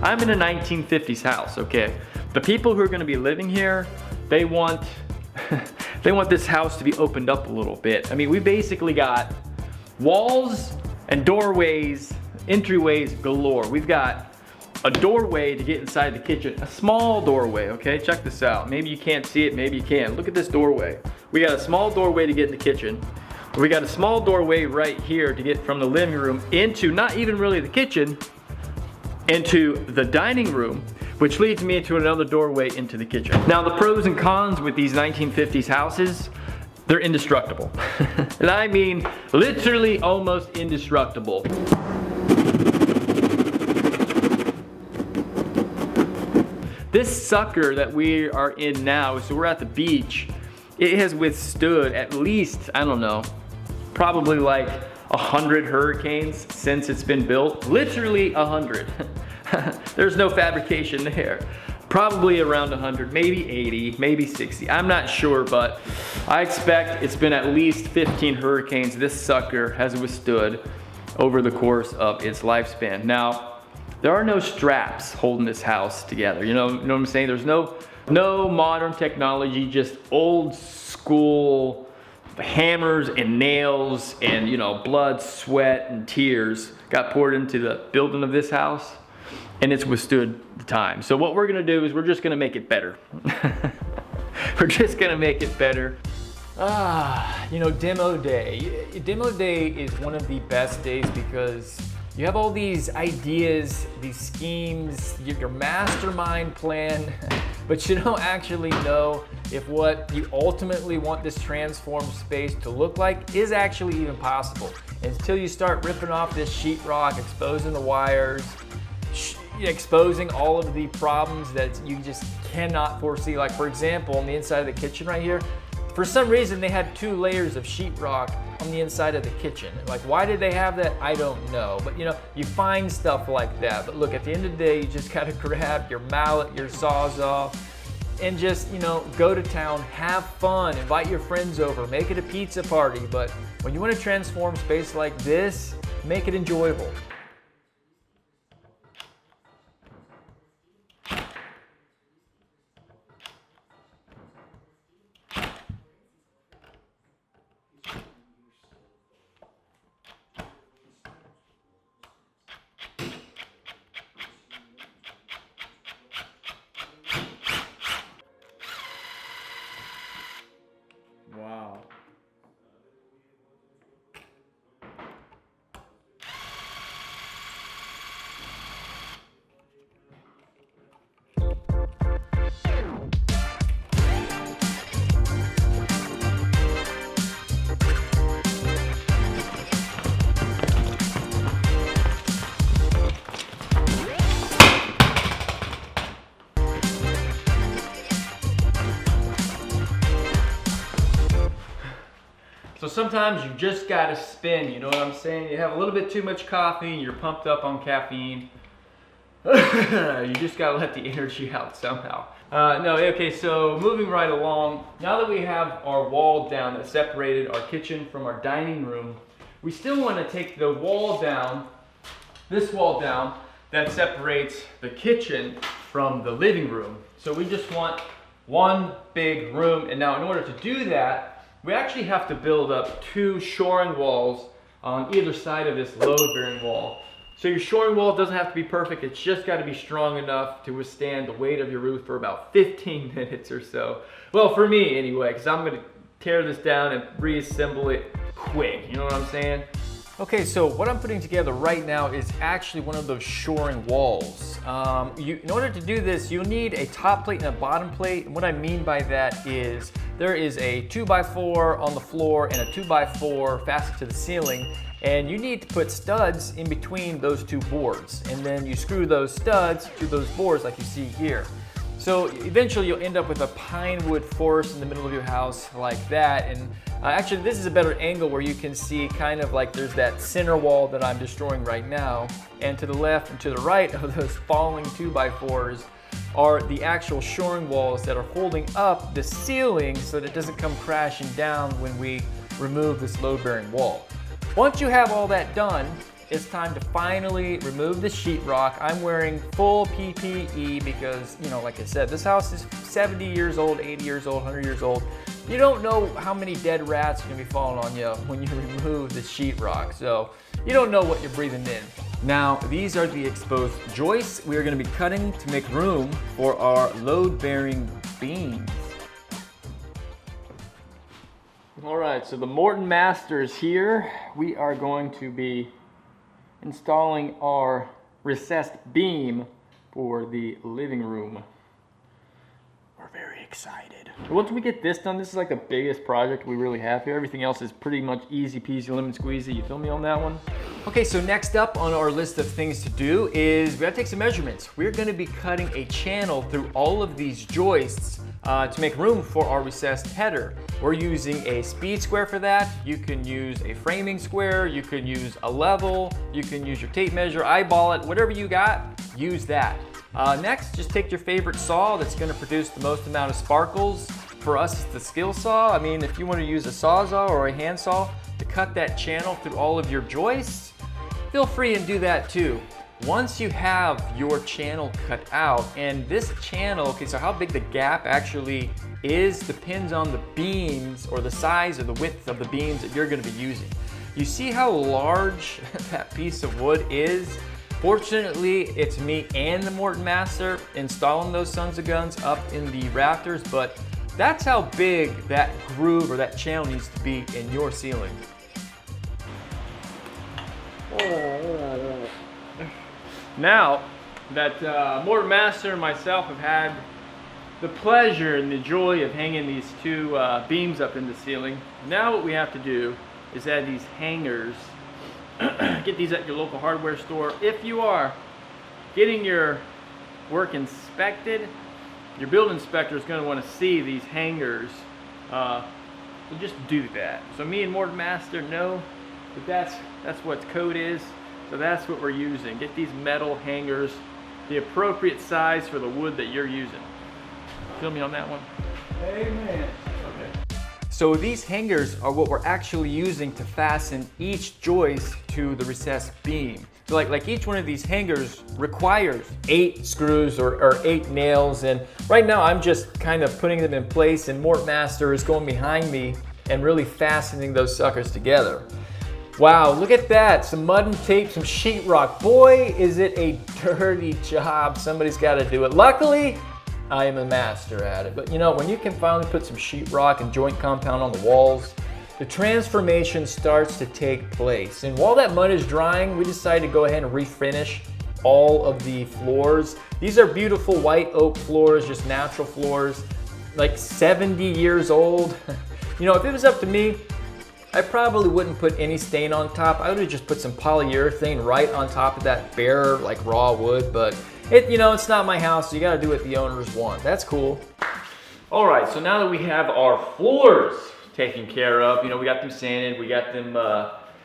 I'm in a 1950s house, okay? The people who are gonna be living here, they want they want this house to be opened up a little bit. I mean, we basically got walls and doorways, entryways galore. We've got a doorway to get inside the kitchen, a small doorway, okay? Check this out. Maybe you can't see it, maybe you can. Look at this doorway. We got a small doorway to get in the kitchen. We got a small doorway right here to get from the living room into, not even really the kitchen, into the dining room, which leads me into another doorway into the kitchen. Now, the pros and cons with these 1950s houses, they're indestructible. And I mean, literally almost indestructible. This sucker that we are in now, so we're at the beach, it has withstood at least, I don't know, probably like 100 hurricanes since it's been built. Literally 100. There's no fabrication there. Probably around 100, maybe 80, maybe 60. I'm not sure, but I expect it's been at least 15 hurricanes this sucker has withstood over the course of its lifespan. Now, there are no straps holding this house together. You know what I'm saying? There's no modern technology, just old school hammers and nails and, you know, blood, sweat, and tears got poured into the building of this house, and it's withstood the time. So what we're gonna do is we're just gonna make it better. We're just gonna make it better. You know, demo day. Demo day is one of the best days because you have all these ideas, these schemes, your mastermind plan, but you don't actually know if what you ultimately want this transformed space to look like is actually even possible. Until you start ripping off this sheetrock, exposing the wires, exposing all of the problems that you just cannot foresee. Like, for example, on the inside of the kitchen right here, for some reason they had 2 layers of sheetrock on the inside of the kitchen. Like, why did they have that? I don't know. But you know, you find stuff like that. But look, at the end of the day, you just gotta grab your mallet, your Sawzall, and just, you know, go to town, have fun, invite your friends over, make it a pizza party. But when you want to transform space like this, make it enjoyable. Wow. So sometimes you just gotta spin, you know what I'm saying? You have a little bit too much coffee and you're pumped up on caffeine. You just gotta let the energy out somehow. Okay, so moving right along, now that we have our wall down that separated our kitchen from our dining room, we still wanna take the wall down, this wall down, that separates the kitchen from the living room. So we just want one big room, and now in order to do that, we actually have to build up 2 shoring walls on either side of this load-bearing wall. So your shoring wall doesn't have to be perfect, it's just got to be strong enough to withstand the weight of your roof for about 15 minutes or so. Well, for me anyway, because I'm going to tear this down and reassemble it quick, you know what I'm saying? Okay, so what I'm putting together right now is actually one of those shoring walls. In order to do this, you'll need a top plate and a bottom plate. And what I mean by that is there is a 2x4 on the floor and a 2x4 fastened to the ceiling. And you need to put studs in between those 2 boards. And then you screw those studs to those boards like you see here. So eventually you'll end up with a pine wood forest in the middle of your house like that. And actually this is a better angle where you can see kind of like there's that center wall that I'm destroying right now. And to the left and to the right of those falling 2x4s are the actual shoring walls that are holding up the ceiling so that it doesn't come crashing down when we remove this load-bearing wall. Once you have all that done, it's time to finally remove the sheetrock. I'm wearing full PPE because, you know, like I said, this house is 70 years old, 80 years old, 100 years old. You don't know how many dead rats are gonna be falling on you when you remove the sheetrock. So you don't know what you're breathing in. Now, these are the exposed joists we are gonna be cutting to make room for our load-bearing beams. All right, so the Morton Master is here. We are going to be installing our recessed beam for the living room. We're very excited. Once we get this done, this is like the biggest project we really have here. Everything else is pretty much easy peasy, lemon squeezy. You feel me on that one? Okay, so next up on our list of things to do is we gotta take some measurements. We're gonna be cutting a channel through all of these joists to make room for our recessed header. We're using a speed square for that. You can use a framing square, you can use a level, you can use your tape measure, eyeball it, whatever you got, use that. Next, just take your favorite saw that's gonna produce the most amount of sparkles. For us, it's the skill saw. I mean, if you wanna use a sawzall or a handsaw to cut that channel through all of your joists, feel free and do that too. Once you have your channel cut out, and this channel, okay, so how big the gap actually is depends on the beams or the size or the width of the beams that you're gonna be using. You see how large that piece of wood is? Fortunately, it's me and the Morton Master installing those sons of guns up in the rafters, but that's how big that groove or that channel needs to be in your ceiling. Now that Morton Master and myself have had the pleasure and the joy of hanging these two beams up in the ceiling, now what we have to do is add these hangers. Get these at your local hardware store. If you are getting your work inspected, your building inspector is going to want to see these hangers. So just do that. So me and Morton Master know that that's what code is. So that's what we're using. Get these metal hangers, the appropriate size for the wood that you're using. Feel me on that one? Amen. Okay. So these hangers are what we're actually using to fasten each joist to the recessed beam. So like each one of these hangers requires 8 screws or 8 nails, and right now I'm just kind of putting them in place, and Morton Master is going behind me and really fastening those suckers together. Wow, look at that. Some mud and tape, some sheetrock. Boy, is it a dirty job. Somebody's got to do it. Luckily, I am a master at it. But you know, when you can finally put some sheetrock and joint compound on the walls, the transformation starts to take place. And while that mud is drying, we decided to go ahead and refinish all of the floors. These are beautiful white oak floors, just natural floors, like 70 years old. You know, if it was up to me, I probably wouldn't put any stain on top. I would have just put some polyurethane right on top of that bare, like raw wood, but you know, it's not my house, so you gotta do what the owners want. That's cool. All right, so now that we have our floors taken care of, you know, we got them sanded, we got them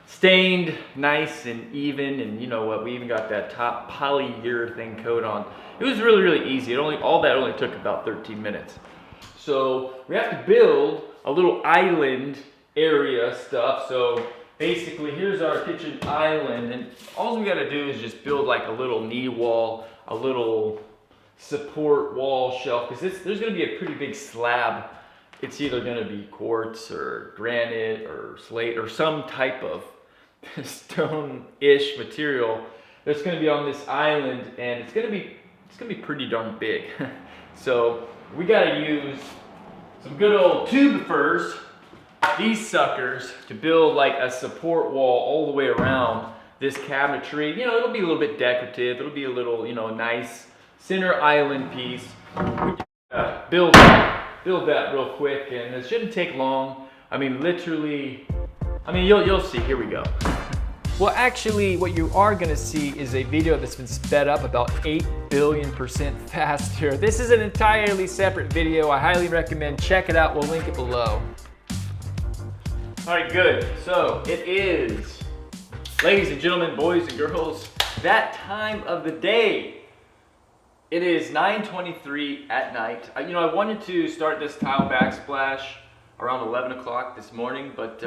stained nice and even, and you know what, we even got that top polyurethane coat on. It was really, really easy. All that only took about 13 minutes. So we have to build a little island area stuff. So basically, here's our kitchen island, and all we gotta do is just build like a little knee wall, a little support wall shelf, because there's gonna be a pretty big slab. It's either gonna be quartz or granite or slate or some type of stone-ish material that's gonna be on this island, and it's gonna be pretty darn big. So we gotta use some good old tubifers, these suckers, to build like a support wall all the way around this cabinetry. You know, it'll be a little bit decorative. It'll be a little, you know, nice center island piece. Build that real quick, and it shouldn't take long. I mean, literally, I mean, you'll see. Here we go. Well, actually, what you are gonna see is a video that's been sped up about 8 billion% faster. This is an entirely separate video. I highly recommend check it out. We'll link it below. All right, good. So it is, ladies and gentlemen, boys and girls, that time of the day. It is 9:23 at night. You know, I wanted to start this tile backsplash around 11 o'clock this morning, but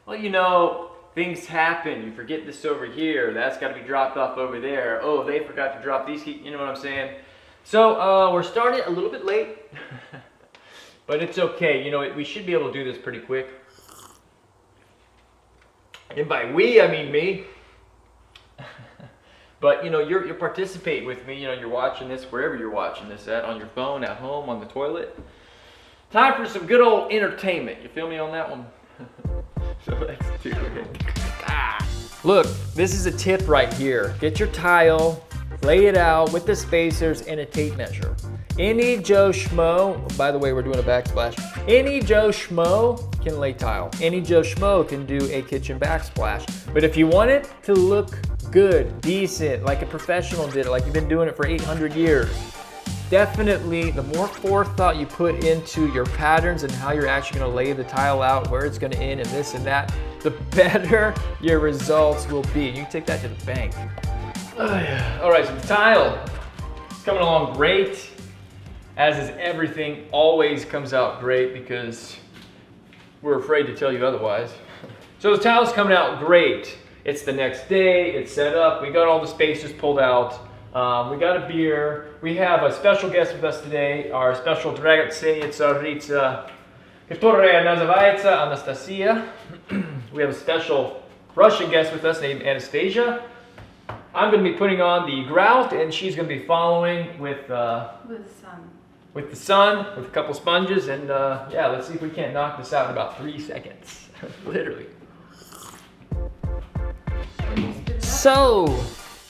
well, you know, things happen. You forget this over here. That's got to be dropped off over there. Oh, they forgot to drop these keys. You know what I'm saying? So we're starting a little bit late, but it's okay. You know, we should be able to do this pretty quick. And by we, I mean me. But you know, you're participating with me. You know, you're watching this wherever you're watching this at, on your phone, at home, on the toilet. Time for some good old entertainment. You feel me on that one? So let's do it. Look, this is a tip right here. Get your tile, lay it out with the spacers and a tape measure. Any Joe Schmo, by the way, we're doing a backsplash. Any Joe Schmo can lay tile. Any Joe Schmo can do a kitchen backsplash. But if you want it to look good, decent, like a professional did it, like you've been doing it for 800 years, definitely the more forethought you put into your patterns and how you're actually gonna lay the tile out, where it's gonna end and this and that, the better your results will be. You can take that to the bank. Oh, yeah. All right, so the tile is coming along great. As is everything, always comes out great because we're afraid to tell you otherwise. So the tile's coming out great. It's the next day, it's set up, we got all the spacers pulled out, we got a beer, we have a special guest with us today, our special dragocenia tsarica, которая называется Anastasia. We have a special Russian guest with us named Anastasia. I'm going to be putting on the grout and she's going to be following with the sun. With the sun, with a couple sponges, and yeah, let's see if we can't knock this out in about 3 seconds. Literally. So,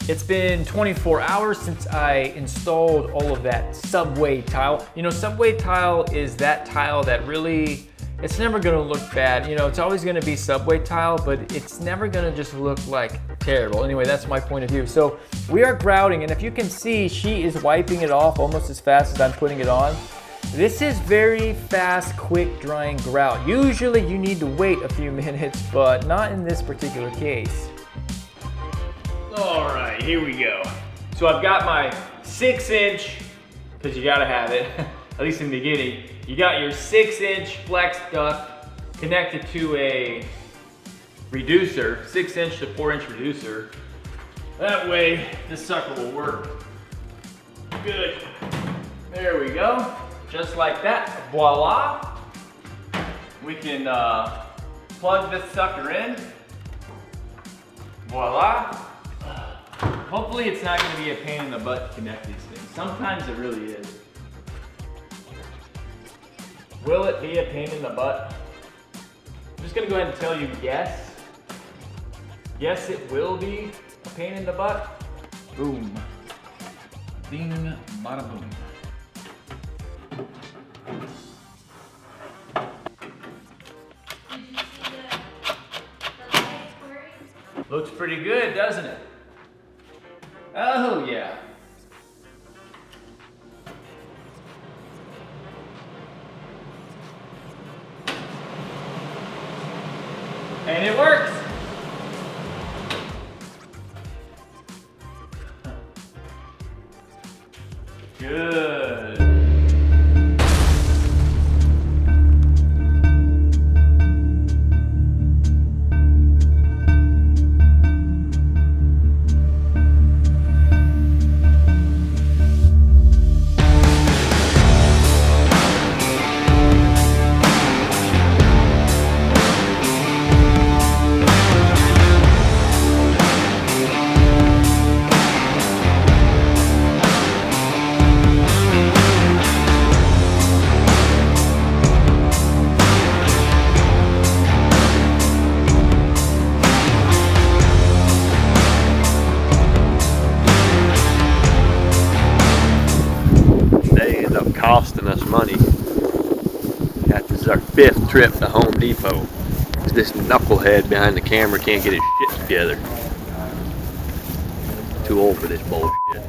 it's been 24 hours since I installed all of that subway tile. You know, subway tile is that tile that really, it's never gonna look bad. You know, it's always gonna be subway tile, but it's never gonna just look like terrible. Anyway, that's my point of view. So we are grouting, and if you can see, she is wiping it off almost as fast as I'm putting it on. This is very fast, quick drying grout. Usually you need to wait a few minutes, but not in this particular case. All right, here we go. So I've got my 6-inch, because you gotta have it, at least in the beginning. You got your 6-inch flex duct connected to a reducer, 6-inch to 4-inch reducer. That way, this sucker will work. Good. There we go. Just like that. Voila. We can plug this sucker in. Voila. Hopefully it's not going to be a pain in the butt to connect these things. Sometimes it really is. Will it be a pain in the butt? I'm just going to go ahead and tell you yes. Yes, it will be a pain in the butt. Boom. Bing, bada boom. Looks pretty good, doesn't it? Oh yeah. And it works. Good. Costing us money. This is our 5th trip to Home Depot. This knucklehead behind the camera can't get his shit together. Too old for this bullshit.